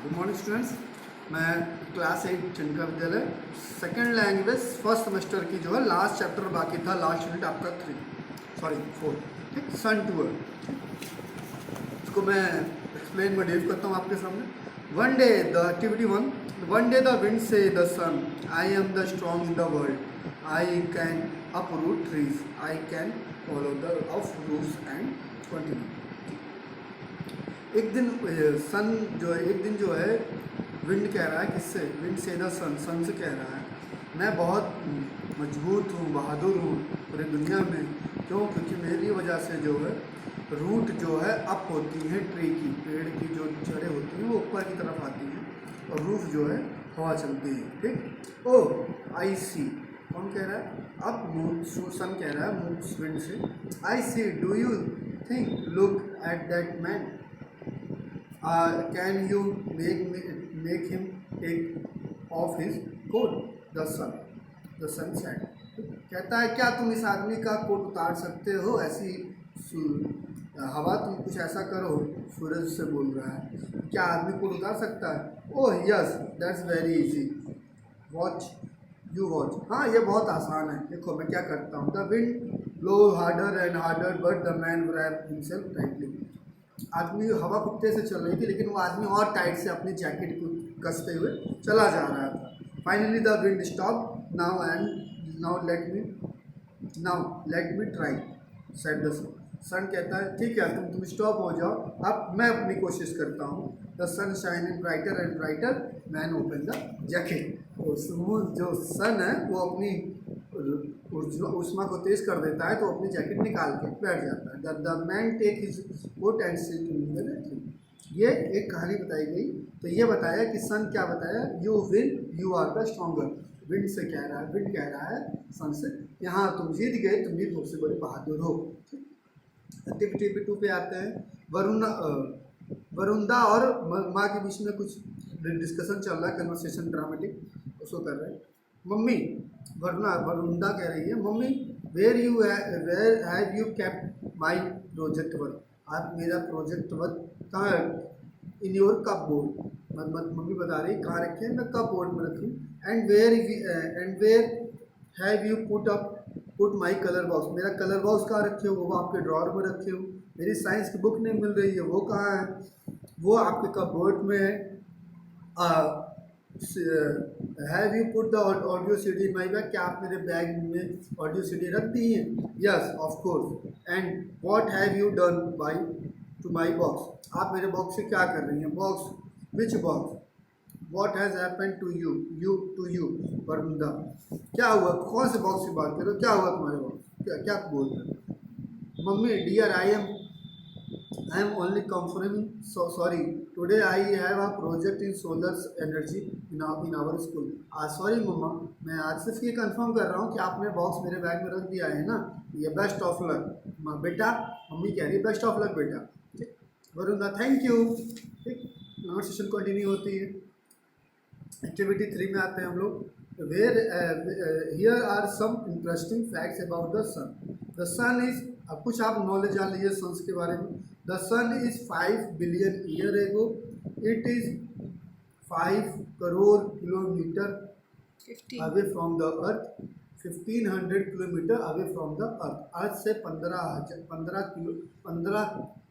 Good morning students. मैं class 8 Chandigarh विद्यालय second language first semester की जो है लास्ट चैप्टर बाकी था। लास्ट यूनिट आपका 4, ठीक, सन टूर। इसको मैं एक्सप्लेन में डील करता हूँ आपके सामने। One day the activity 1 day the wind say the sun I am the strong in the world I can uproot trees I can follow the of roots and continue. एक दिन जो है wind कह रहा है, किससे? विंड से द सन से कह रहा है मैं बहुत मजबूत हूँ, बहादुर हूँ पूरी दुनिया में। क्यों? क्योंकि मेरी वजह से जो है रूट जो है अप होती हैं, ट्री की, पेड़ की जो जड़ें होती हैं वो ऊपर की तरफ आती हैं और रूफ जो है हवा चलती है। ठीक। ओह आई सी, कौन कह रहा है? अब मून, सन कह रहा है मून विंड से, I see do you think look at that man can you make him take off his coat? The sun said. कहता है क्या तुम इस आदमी का कोट उतार सकते हो? ऐसी हवा, तुम कुछ ऐसा करो। सूरज से बोल रहा है, क्या आदमी कोट उतार सकता है? Oh yes that's very easy, watch you watch. हाँ ये बहुत आसान है, देखो मैं क्या करता हूँ। The wind blow harder and harder but the man wrapped himself tightly. आदमी, हवा कुत्ते से चल रही थी लेकिन वो आदमी और टाइट से अपनी जैकेट को कसते हुए चला जा रहा था। Finally the wind stop now let me try said the sun. कहता है ठीक है, तुम स्टॉप हो जाओ, अब मैं अपनी कोशिश करता हूँ। The sun shine in brighter and brighter man open the jacket. तो जो सन है वो अपनी उष्मा को तेज कर देता है तो अपनी जैकेट निकाल के बैठ जाता है। The man take his coat and sit in the tree. ये एक कहानी बताई गई। तो ये बताया कि सन क्या बताया, you win you are the stronger. Wind से कह रहा है, विंड कह रहा है सन से, यहाँ तुम जीत गए, तुम भी सबसे बड़े बहादुर हो। एक्टिविटी 2 पे आते हैं। वरुणदा और माँ के बीच में कुछ डिस्कशन चल रहा है, कन्वर्सेशन ड्रामेटिक, उसको कर रहे हैं। मम्मी, वरुणदा कह रही है, mummy where have you kept my project work? आप मेरा प्रोजेक्ट वर्क कहाँ है? In your cupboard. Mummy बता रही कहाँ रखे हैं? मैं कप बोर्ड में रखी। And where have you put my colour box? मेरा कलर बॉक्स कहाँ रखे हो? वो आपके ड्रॉर में रखे हो। मेरी साइंस की बुक नहीं मिल रही है, वो कहाँ है? वो आपके कप बोर्ड में है। Have you put the audio CD in my bag? क्या आप मेरे बैग में ऑडियो CD रख दी है? Yes of course. And what have you done to my box? आप मेरे बॉक्स से क्या कर रही हैं? Box, which box? What has happened to you वरुणदा? क्या हुआ? कौन से बॉक्स की बात कर रहे हो? क्या हुआ तुम्हारे बॉक्स? क्या बोल रहे हो? Mummy dear I am only confirming, sorry today I have a project in solar energy in our school. Sorry mama, मैं आज सिर्फ ये कंफर्म कर रहा हूँ कि आपने बॉक्स मेरे बैग में रख दिया है ना। ये बेस्ट ऑफ लक बेटा। मम्मी कह रही है बेस्ट ऑफ लक बेटा। ठीक, वरुणदा थैंक यू। ठीक, कन्वर्सेशन कंटिन्यू होती है। एक्टिविटी 3 में आते हैं हम लोग। Here are some interesting facts about the sun. The sun is, अब कुछ आप नॉलेज जान लीजिए सन्स के बारे में। The sun is 5 billion year ago, it is 5 crore kilometre away from the earth, 1500 kilometre away from the earth. Earth से 15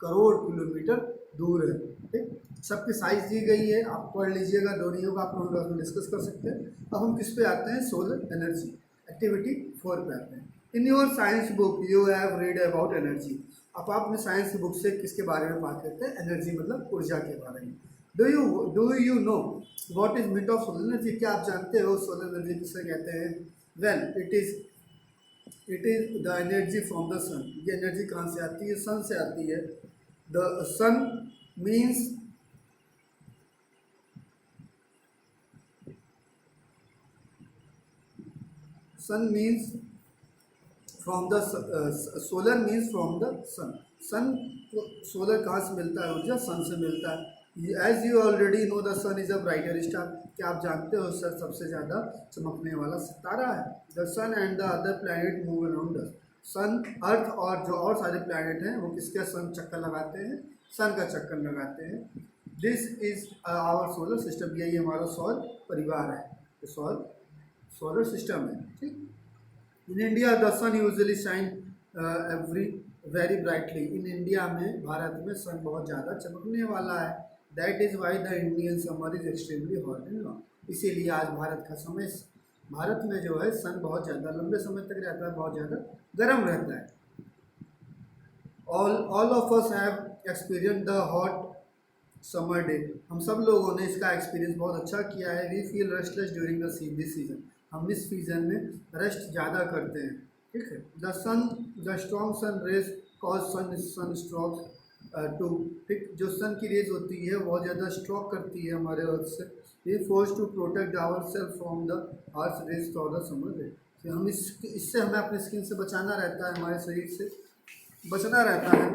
crore kilometre दूर है। ठीक, सबकी साइज दी गई है, आप पढ़ लीजिएगा, दोनों का आप लोग डिस्कस कर सकते हैं। अब हम किस पे आते हैं? Solar energy. एक्टिविटी 4 पे आते हैं। In your science book you have read about energy. अब आप अपने साइंस की बुक से किसके बारे में बात करते हैं? एनर्जी मतलब ऊर्जा के बारे में। Do you know what is meant of solar energy? क्या आप जानते हो सोलर एनर्जी किसे कहते हैं? Well it is the energy from the sun. ये एनर्जी कहाँ से आती है? सन से आती है। The sun means sun means from the solar means from the sun. Sun, solar कहाँ से मिलता है? ऊर्जा सन से मिलता है। As you already know the sun is a brighter star. क्या आप जानते हो सर सबसे ज़्यादा चमकने वाला सितारा है? The sun and the other planet move around the sun. Earth और जो और सारे प्लैनेट हैं वो किसके सन चक्कर लगाते हैं? सन का चक्कर लगाते हैं। This is our solar system, यही हमारा सौर परिवार है, तो सोलर सिस्टम है, ठीक। In India the sun usually shine every very brightly, in India में, भारत में सन बहुत ज़्यादा चमकने वाला है। That is why the Indian summer is extremely hot and long, इसीलिए आज भारत का समय, भारत में जो है सन बहुत ज़्यादा लंबे समय तक रहता है, बहुत ज़्यादा गर्म रहता है। All of us have experience the hot summer day, हम सब लोगों ने इसका एक्सपीरियंस बहुत अच्छा किया है। We feel restless during this season, हम इस सीजन में रेस्ट ज़्यादा करते हैं, ठीक है। The strong sun rays cause sun stroke too, ठीक, जो सन की रेज होती है बहुत ज़्यादा स्ट्रोक करती है हमारे अर्थ से। We force to protect our self from the earth rays for the summer day, हम इससे हमें अपनी स्किन से बचाना रहता है, हमारे शरीर से बचना रहता है।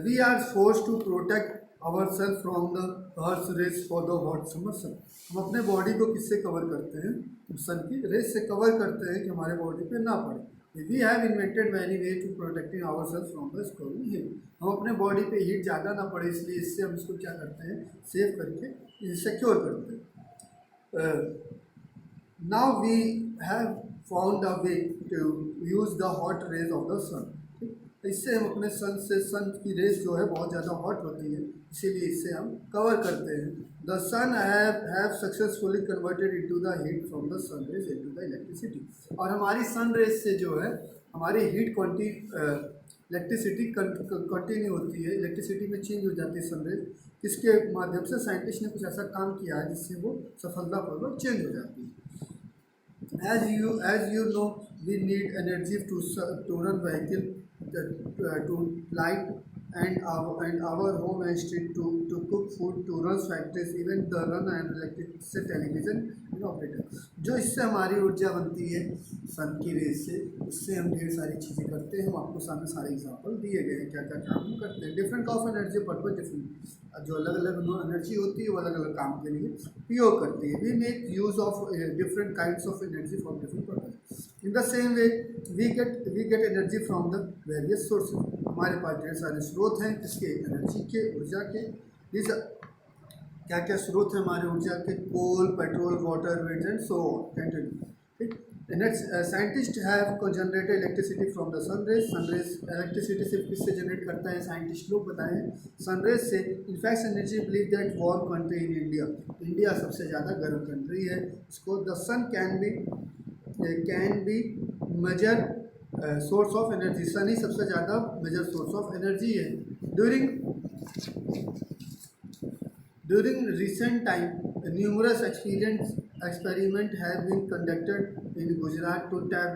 We are force to protect our self from the earth rays for the hot summer sun, हम अपने बॉडी को किससे कवर करते हैं, सन की रेज से कवर करते हैं कि हमारे बॉडी पे ना पड़े। We have invented many way to protecting our self from the scorching heat, हम अपने बॉडी पे हीट ज़्यादा ना पड़े इसलिए इससे हम इसको क्या करते हैं, सेव करके सिक्योर करते हैं। Now we have found a way to use the hot rays of the sun, इससे हम अपने सन की रेस जो है बहुत ज़्यादा हॉट होती है, इसीलिए इससे हम कवर करते हैं। The sun have successfully converted into the heat from the sun rays into the electricity, और हमारी सन रेज से जो है हमारी हीट इलेक्ट्रिसिटी कंटिन्यू होती है, इलेक्ट्रिसिटी में चेंज हो जाती है सन रेज, इसके माध्यम से साइंटिस्ट ने कुछ ऐसा काम किया है जिससे वो सफलतापूर्वक चेंज हो जाती है। As you know, we need energy to run vehicle, to light and our home and street, to cook food, to run factories, even the run and electric से television and operator, जो इससे हमारी ऊर्जा बनती है सन की रेस से, उससे हम ढेर सारी चीज़ें करते हैं। हम आपको सामने सारे एग्जांपल दिए गए हैं क्या क्या काम हम करते हैं। Different of energy purpose different, जो अलग अलग एनर्जी होती है वो अलग अलग काम के लिए उपयोग करती है। We make use of different kinds of energy for different purpose. In the same way we get energy from the various sources, हमारे पास ढेर सारे स्रोत हैं इसके एनर्जी के, ऊर्जा के। दिस क्या क्या स्रोत हैं हमारे ऊर्जा के, coal, petrol, water, wind and so on, ठीक। Scientist have generated electricity from the sun rays, sun rays electricity सिर्फ किससे जनरेट करता है, साइंटिस्ट लोग बताएं, सनरेज से। In fact energy believe that warm country in India, India सबसे ज़्यादा गर्म कंट्री है। इसको the sun can be major source of energy, sun ही सबसे ज़्यादा मेजर सोर्स ऑफ एनर्जी है। During recent time numerous experiment have been conducted in Gujarat to tap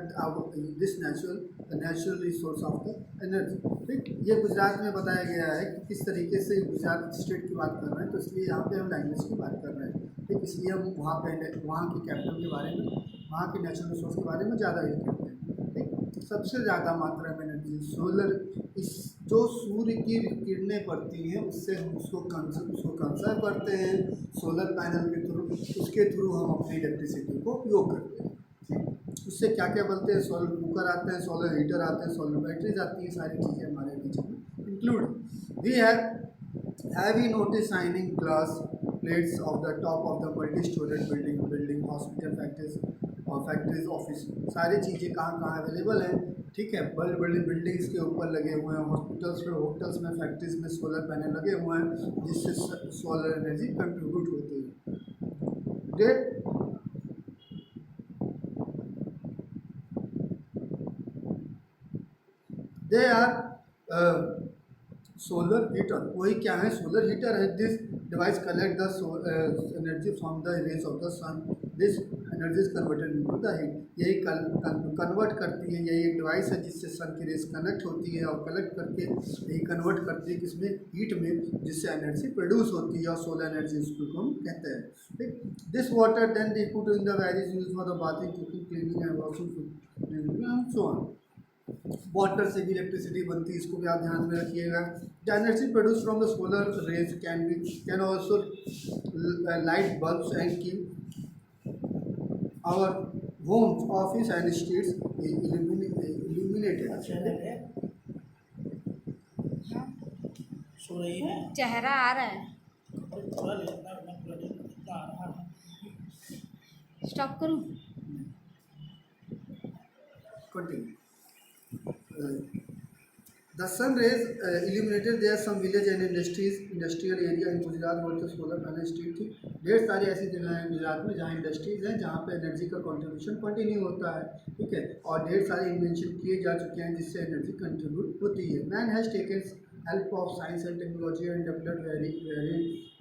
this natural resource of the energy, ठीक। ये गुजरात में बताया गया है कि किस तरीके से, गुजरात स्टेट की बात कर रहे हैं तो इसलिए यहाँ पे हम लैंग्वेज की बात कर रहे हैं, ठीक। इसलिए हम वहाँ की कैपिटल के बारे में, वहाँ के नेचुरल रिसोर्स के बारे में ज़्यादा यूज करते हैं, ठीक। सबसे ज़्यादा मात्रा में एनर्जी सोलर, इस जो सूर्य की किरणें पड़ती हैं उससे हम उसको कंजर्व करते हैं सोलर पैनल के थ्रू, उसके थ्रू हम अपनी इलेक्ट्रिसिटी को उपयोग करते हैं, ठीक। उससे क्या क्या बनते हैं, सोलर कुकर आते हैं, सोलर हीटर आते हैं, सोलर बैटरीज आती हैं, सारी चीज़ें हमारे बीच में include. We have you notice shining glass plates of the top of the multi storeyed building, hospital, factories, office, सारी चीज़ें कहाँ कहाँ अवेलेबल हैं, ठीक है। बड़ी बिल्डिंग्स के ऊपर लगे हुए हैं, हॉस्पिटल्स में, होटल्स में, फैक्ट्रीज में सोलर पैनल लगे हुए हैं जिससे सोलर एनर्जी कंट्रीब्यूट होती है। दे आर सोलर हीटर, वही क्या है, सोलर हीटर है। This device collect the energy from the rays of the sun, this energy is converted into the heat, यही कन्वर्ट करती है, यही एक डिवाइस है जिससे सन की रेज कनेक्ट होती है और कलेक्ट करके यही कन्वर्ट करती है किसमें, हीट में, जिससे एनर्जी प्रोड्यूस होती है और सोलर एनर्जी इसको हम कहते हैं, ठीक। This water then they put in the various use for the bathing, cooking, cleaning and washing so on. Water से भी इलेक्ट्रिसिटी बनती है, इसको भी आप ध्यान में रखिएगा। The energy produce from the solar rays can also light bulbs and keep our homes, office and streets illuminated। सो रही है। चेहरा आ रहा है। अरे पूरा ले लेना, मैं पूरा ले लेना, इतना आ रहा है। स्टॉप करूँ? Continue. The sun rays illuminated there some village and industrial area in Gujarat where the solar panel street थी। ढेर सारी ऐसी जगह हैं गुजरात में जहाँ इंडस्ट्रीज़ हैं, जहाँ पे एनर्जी का कंट्रीब्यूशन कंटिन्यू होता है, ठीक है। और ढेर सारे इन्वेंशन किए जा चुके हैं जिससे एनर्जी कंट्रीब्यूट होती है। Man has taken help of science and technology and developed very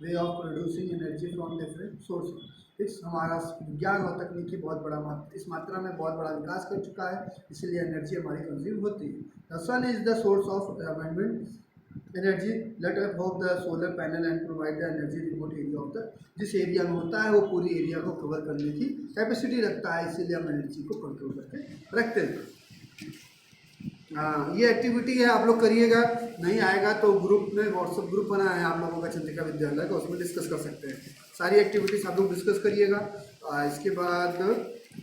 way of producing energy from different source. इस हमारा विज्ञान और तकनीकी बहुत बड़ा इस मात्रा में बहुत बड़ा विकास कर चुका है, इसलिए एनर्जी हमारी कंज्यूम होती है। The sun is the source of abundant energy. Let us hope the solar panel and provide the energy remote area of the, जिस एरिया में होता है वो पूरी एरिया को कवर करने की कैपेसिटी रखता है, इसीलिए हम एनर्जी को कंट्रोल करके रखते हैं। हाँ, ये एक्टिविटी है, आप लोग करिएगा। नहीं आएगा तो ग्रुप में व्हाट्सएप ग्रुप बना है आप लोगों का चंद्रिका विद्यालय का, उसमें डिस्कस कर सकते हैं। सारी एक्टिविटीज़ आप लोग डिस्कस करिएगा। इसके बाद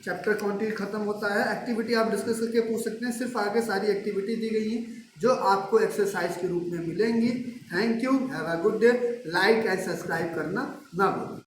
चैप्टर कंटेंट खत्म होता है। एक्टिविटी आप डिस्कस करके पूछ सकते हैं, सिर्फ आगे सारी एक्टिविटी दी गई है जो आपको एक्सरसाइज के रूप में मिलेंगी। Thank you, have a good day. Like and subscribe करना ना भूलें।